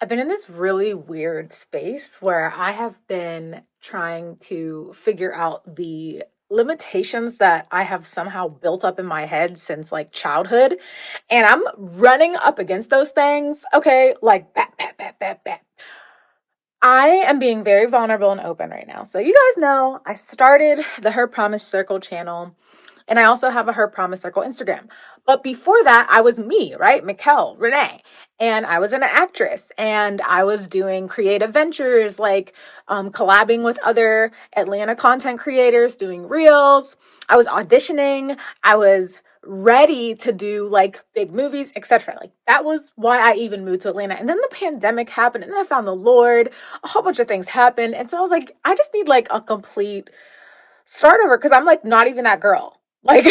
I've been in this really weird space where I have been trying to figure out the limitations that I have somehow built up in my head since like childhood. And I'm running up against those things. Okay. Like, bat, bat, bat, bat, bat. I am being very vulnerable and open right now. So, you guys know I started the Her Promise Circle channel, and I also have a Her Promise Circle Instagram. But before that, I was me, right? Mikkel, Renee. And I was an actress, and I was doing creative ventures like collabing with other Atlanta content creators, doing reels. I was auditioning. I was ready to do like big movies, etc. Like that was why I even moved to Atlanta. And then the pandemic happened, and then I found the Lord. A whole bunch of things happened. And so I was like, I just need like a complete start over because I'm like not even that girl. Like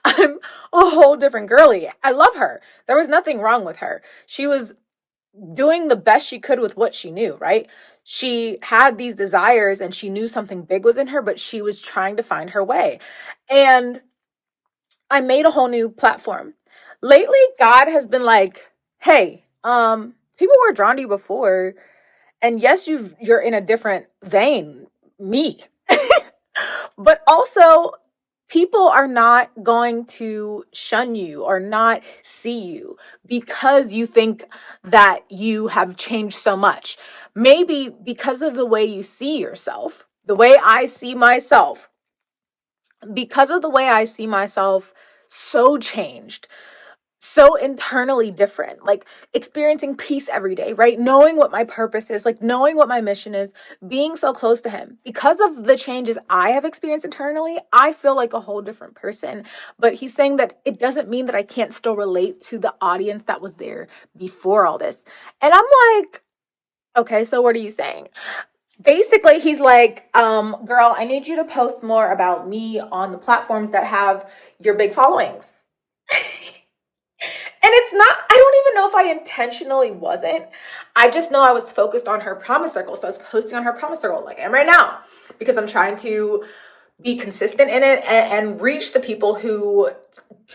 I'm a whole different girly. I love her. There was nothing wrong with her. She was doing the best she could with what she knew, right? She had these desires and she knew something big was in her, but she was trying to find her way. And I made a whole new platform. Lately, God has been like, hey, people were drawn to you before, and yes, you're in a different vein, me. But also, people are not going to shun you or not see you because you think that you have changed so much. Maybe because of the way you see yourself, the way I see myself, because of the way I see myself, so changed, so internally different, like experiencing peace every day, right? Knowing what my purpose is, like knowing what my mission is, being so close to him. Because of the changes I have experienced internally, I feel like a whole different person. But he's saying that it doesn't mean that I can't still relate to the audience that was there before all this. And I'm like, okay, so what are you saying? Basically, he's like, girl, I need you to post more about me on the platforms that have your big followings. And it's not, I don't even know if I intentionally wasn't. I just know I was focused on Her Promise Circle. So I was posting on Her Promise Circle like I am right now because I'm trying to be consistent in it and reach the people who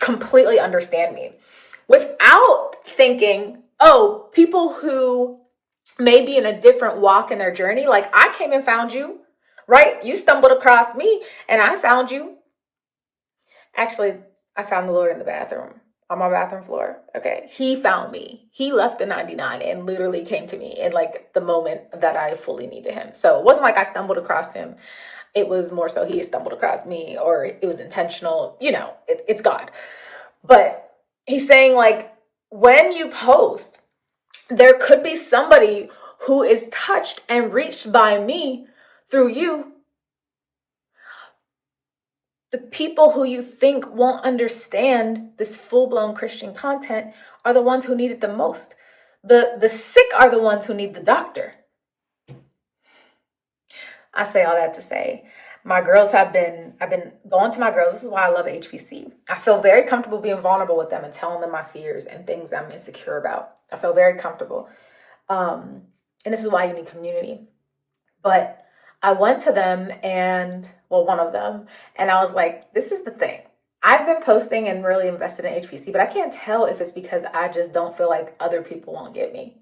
completely understand me without thinking, oh, people who may be in a different walk in their journey. Like I came and found you, right? You stumbled across me and I found you. Actually, I found the Lord in the bathroom on my bathroom floor. Okay. He found me. He left the 99 and literally came to me in like the moment that I fully needed him. So it wasn't like I stumbled across him. It was more so he stumbled across me, or it was intentional. You know, it's God. But he's saying like when you post, there could be somebody who is touched and reached by me through you. The people who you think won't understand this full-blown Christian content are the ones who need it the most. The sick are the ones who need the doctor. I say all that to say, I've been going to my girls. This is why I love HPC. I feel very comfortable being vulnerable with them and telling them my fears and things I'm insecure about. I feel very comfortable. And this is why you need community. But I went to them and, well, one of them, and I was like, this is the thing. I've been posting and really invested in HPC, but I can't tell if it's because I just don't feel like other people won't get me.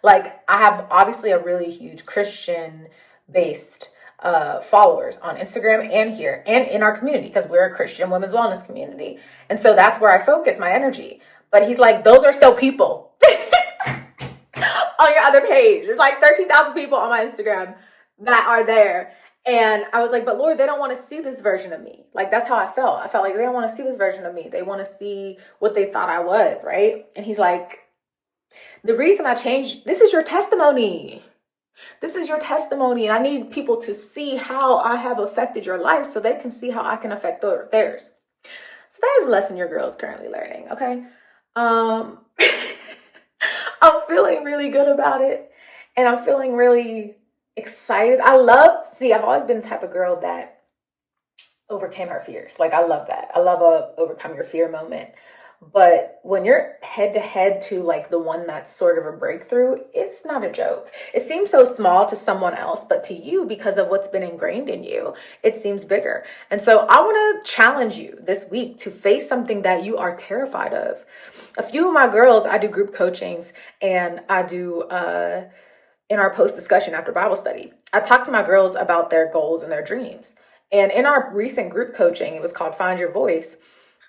Like, I have obviously a really huge Christian based followers on Instagram and here and in our community because we're a Christian women's wellness community. And so that's where I focus my energy. But he's like, those are still people on your other page. There's like 13,000 people on my Instagram that are there. And I was like, but Lord, they don't want to see this version of me. Like, that's how I felt. I felt like they don't want to see this version of me. They want to see what they thought I was, right? And he's like, the reason I changed, this is your testimony. This is your testimony. And I need people to see how I have affected your life so they can see how I can affect theirs. So that is a lesson your girl is currently learning, okay? I'm feeling really good about it. And I'm feeling really excited. I've always been the type of girl that overcame her fears. Like, I love that. I love a overcome your fear moment. But when you're head to head to like the one that's sort of a breakthrough, it's not a joke. It seems so small to someone else, but to you, because of what's been ingrained in you, it seems bigger. And so I want to challenge you this week to face something that you are terrified of. A few of my girls, I do group coachings, and I do in our post discussion after Bible study, I talk to my girls about their goals and their dreams. And in our recent group coaching, it was called Find Your Voice.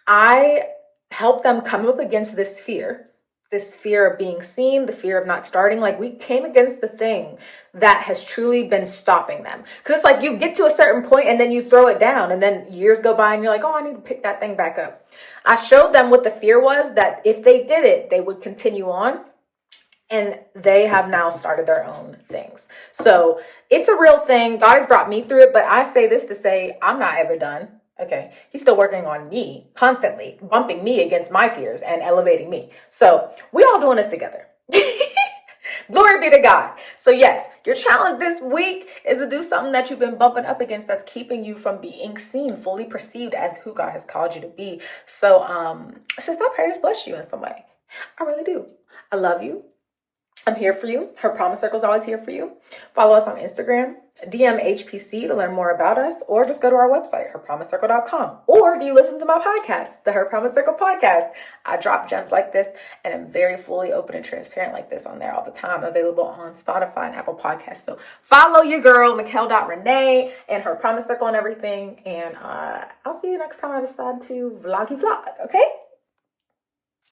I help them come up against this fear of being seen, the fear of not starting. Like, we came against the thing that has truly been stopping them. Because it's like you get to a certain point and then you throw it down, and then years go by and you're like, oh, I need to pick that thing back up. I showed them what the fear was, that if they did it, they would continue on. And they have now started their own things. So it's a real thing. God has brought me through it, but I say this to say I'm not ever done. Okay. He's still working on me constantly, bumping me against my fears and elevating me. So we all doing this together. Glory be to God. So yes, your challenge this week is to do something that you've been bumping up against that's keeping you from being seen, fully perceived as who God has called you to be. So, sis, I pray this bless you in some way. I really do. I love you. I'm here for you. Her Promise Circle is always here for you. Follow us on Instagram, DM HPC to learn more about us, or just go to our website, herpromisecircle.com. Or do you listen to my podcast, the Her Promise Circle podcast? I drop gems like this, and I'm very fully open and transparent like this on there all the time, available on Spotify and Apple Podcasts. So follow your girl, Mikkel.Renee, and Her Promise Circle and everything. And I'll see you next time I decide to vlog, okay?